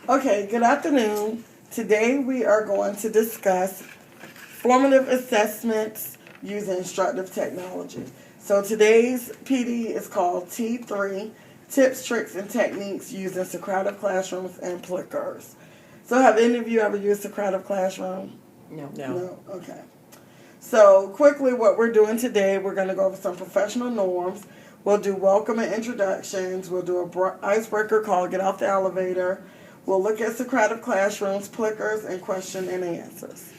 Okay, good afternoon. Today we are going to discuss formative assessments using instructive technology. So today's PD is called T3, Tips, Tricks, and Techniques using Socrative Classrooms and Plickers. So have any of you ever used Socrative Classroom? No. No? Okay. So quickly what we're doing today, we're going to go over some professional norms. We'll do welcome and introductions. We'll do a icebreaker called Get Off the Elevator. We'll look at Socrative Classrooms, Plickers, and question and answers.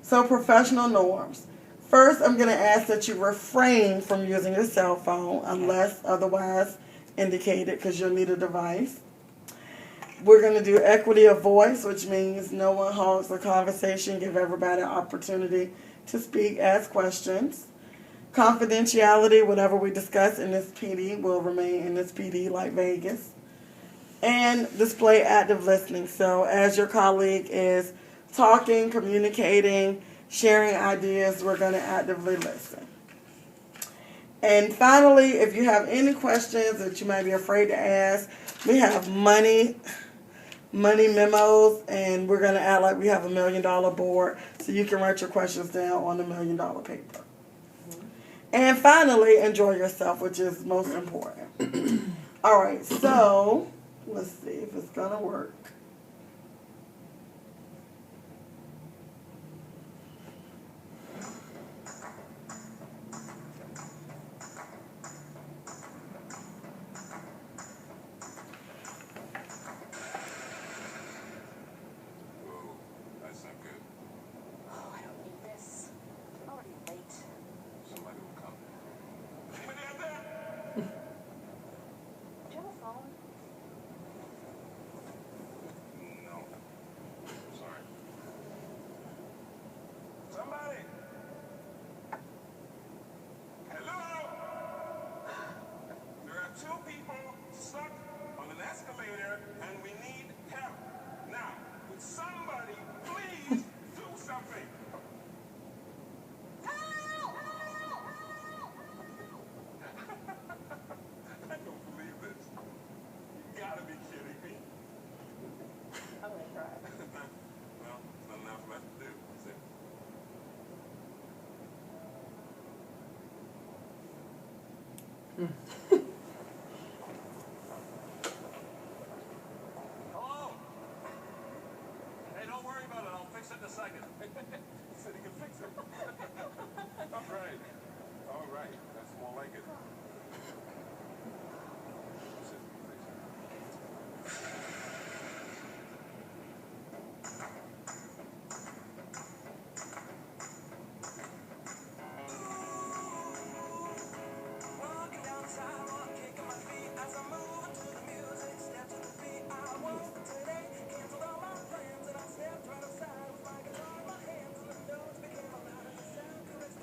So professional norms. First, I'm going to ask that you refrain from using your cell phone unless otherwise indicated because you'll need a device. We're going to do equity of voice, which means no one hogs the conversation. Give everybody an opportunity to speak, ask questions. Confidentiality, whatever we discuss in this PD will remain in this PD like Vegas. And display active listening. So as your colleague is talking, communicating, sharing ideas, we're going to actively listen. And finally, if you have any questions that you might be afraid to ask, we have money memos, and we're going to act like we have $1 million board so you can write your questions down on the $1 million paper. And finally, enjoy yourself, which is most important. All right, so let's see if it's going to work. Hello? Hey, don't worry about it. I'll fix it in a second. He said he can fix it. All right. All right. That's more like it.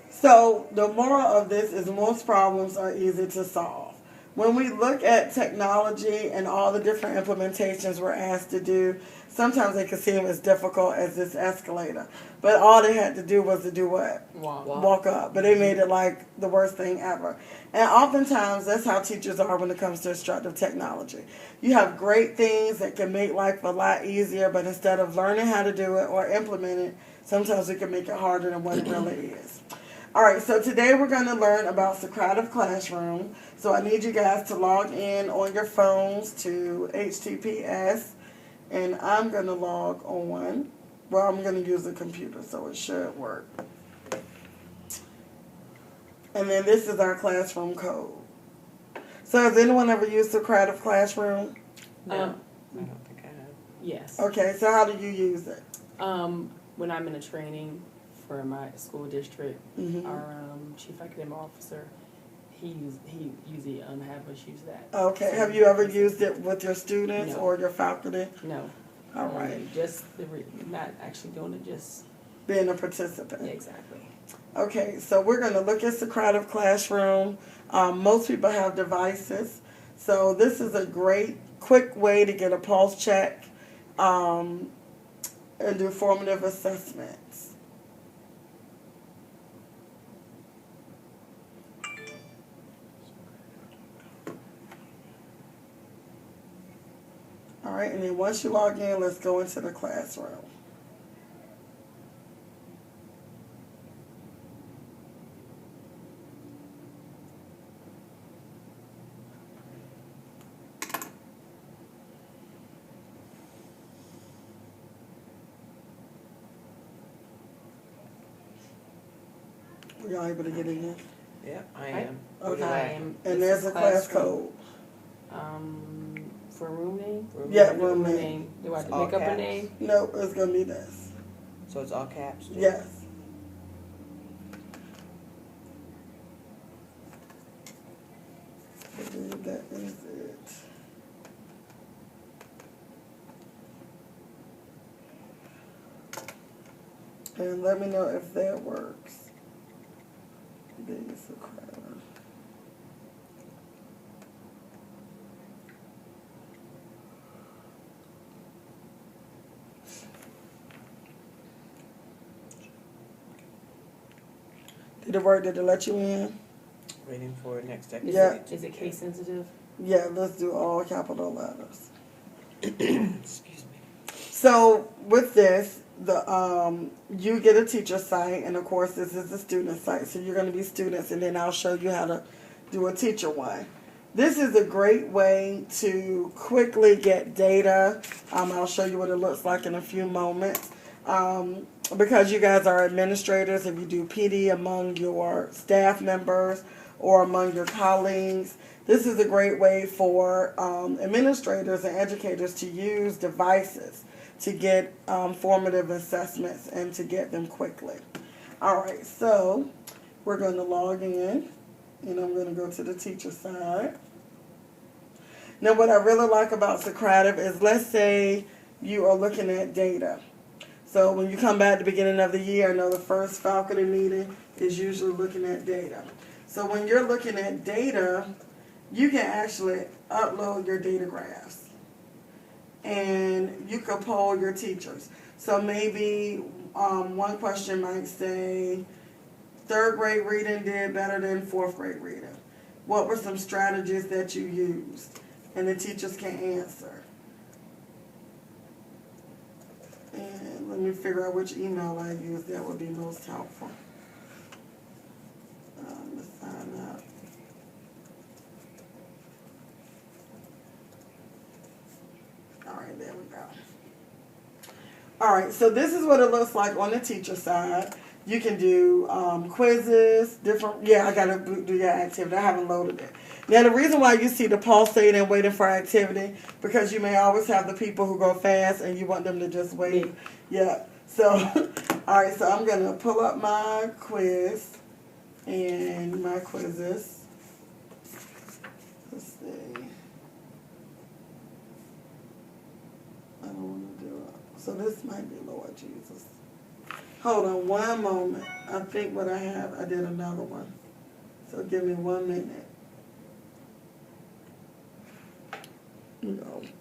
So the moral of this is most problems are easy to solve. When we look at technology and all the different implementations we're asked to do, sometimes they can seem as difficult as this escalator. But all they had to do was to do what? Walk up. But they made it like the worst thing ever. And oftentimes that's how teachers are when it comes to instructive technology. You have great things that can make life a lot easier, but instead of learning how to do it or implement it, sometimes we can make it harder than what it really is. All right, so today we're going to learn about Socrative Classroom. So I need you guys to log in on your phones to HTTPS, and I'm going to log on. Well, I'm going to use a computer, so it should work. And then this is our classroom code. So has anyone ever used Socrative Classroom? No. I don't think I have. Yes. Okay, so how do you use it? When I'm in a training for my school district, Mm-hmm. our chief academic officer, he usually have us use that. Okay, have you ever used it with your students No. or your faculty? No. All right. Just not actually doing it, just Being a participant. yeah, exactly. Okay, so we're going to look at Socrative Classroom. Most people have devices. So this is a great, quick way to get a pulse check and do formative assessments. All right, and then once you log in, let's go into the classroom. Were y'all able to get in there? Yeah, I am. Okay. I am. And this there's is a class classroom. code. For room name? Yeah, Room room name. name. Do I have to All make up a caps. name? No, it's gonna be this. So it's all caps? too? Yes. I believe that is it. And let me know if that works. These are crap. Did it work? Did it let you in? Waiting for next Is Yeah. activity. Is it case sensitive? Yeah, let's do all capital letters. Excuse me. So with this, you get a teacher site, and of course this is the student site. So you're going to be students, and then I'll show you how to do a teacher one. This is a great way to quickly get data. I'll show you what it looks like in a few moments. Because you guys are administrators, if you do PD among your staff members or among your colleagues, this is a great way for administrators and educators to use devices to get formative assessments and to get them quickly. All right, so we're going to log in, and I'm going to go to the teacher side. Now, what I really like about Socrative is, let's say you are looking at data. So when you come back at the beginning of the year, I know the first faculty meeting is usually looking at data. So when you're looking at data, you can actually upload your data graphs. And you can poll your teachers. So maybe one question might say, third grade reading did better than fourth grade reading. What were some strategies that you used? And the teachers can answer. And let me figure out which email I use that would be most helpful. Let's sign up. All right, there we go. All right, so this is what it looks like on the teacher side. You can do quizzes, different, I gotta do your activity. I haven't loaded it. Now, the reason why you see the pulsating and waiting for activity, because you may always have the people who go fast and you want them to just wait. Yeah, so, all right, so I'm gonna pull up my quiz and my quizzes. Let's see. I don't want to do it. So this might be Lord Jesus. Hold on one moment. I think what I have, I did another one. So give me 1 minute. No,